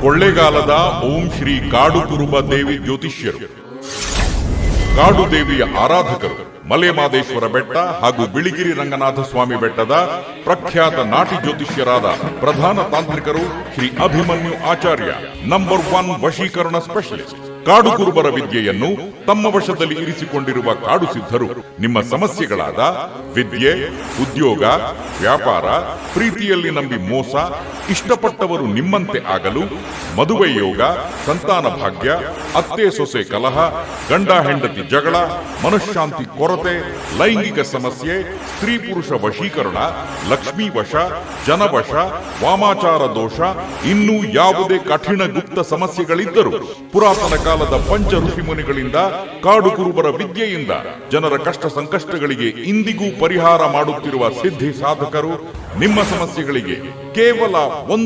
ಕೊಳ್ಳೇಗಾಲದ ಓಂ ಶ್ರೀ ಕಾಡು ಕುರುಬ ದೇವಿ ಜ್ಯೋತಿಷ್ಯರು, ಕಾಡು ದೇವಿಯ ಆರಾಧಕರು, ಮಲೆಮಾದೇಶ್ವರ ಬೆಟ್ಟ ಹಾಗೂ ಬಿಳಿಗಿರಿ ರಂಗನಾಥ ಸ್ವಾಮಿ ಬೆಟ್ಟದ ಪ್ರಖ್ಯಾತ ನಾಟಿ ಜ್ಯೋತಿಷ್ಯರಾದ ಪ್ರಧಾನ ತಾಂತ್ರಿಕರು ಶ್ರೀ ಅಭಿಮನ್ಯು ಆಚಾರ್ಯ, ನಂಬರ್ 1 ವಶೀಕರಣ ಸ್ಪೆಷಲಿಸ್ಟ್. ಕಾಡು ಕುರುಬರ ವಿದ್ಯೆಯನ್ನು ತಮ್ಮ ವಶದಲ್ಲಿ ಇರಿಸಿಕೊಂಡಿರುವ ಕಾಡು ಸಿದ್ಧರು ನಿಮ್ಮ ಸಮಸ್ಯೆಗಳಾದ ವಿದ್ಯೆ, ಉದ್ಯೋಗ, ವ್ಯಾಪಾರ, ಪ್ರೀತಿಯಲ್ಲಿ ನಂಬಿ ಮೋಸ, ಇಷ್ಟಪಟ್ಟವರು ನಿಮ್ಮಂತೆ ಆಗಲು, ಮದುವೆ ಯೋಗ, ಸಂತಾನ ಭಾಗ್ಯ, ಅತ್ತೆ ಸೊಸೆ ಕಲಹ, ಗಂಡ ಹೆಂಡತಿ ಜಗಳ, ಮನಃಶಾಂತಿ ಕೊರತೆ, ಲೈಂಗಿಕ ಸಮಸ್ಯೆ, ಸ್ತ್ರೀ ಪುರುಷ ವಶೀಕರಣ, ಲಕ್ಷ್ಮೀ ವಶ, ಜನವಶ, ವಾಮಾಚಾರ ದೋಷ, ಇನ್ನೂ ಯಾವುದೇ ಕಠಿಣ ಗುಪ್ತ ಸಮಸ್ಯೆಗಳಿದ್ದರೂ ಪುರಾತನ ಕಾಲದ ಪಂಚ ಋಷಿಮುನಿಗಳಿಂದ ಕಾಡು ಕುರುಬರ ವಿದ್ಯೆಯಿಂದ ಜನರ ಕಷ್ಟ ಸಂಕಷ್ಟಗಳಿಗೆ ಇಂದಿಗೂ ಪರಿಹಾರ ಮಾಡುತ್ತಿರುವ ಸಿದ್ಧಿ ಸಾಧಕರು ನಿಮ್ಮ ಸಮಸ್ಯೆಗಳಿಗೆ ಕೇವಲ 1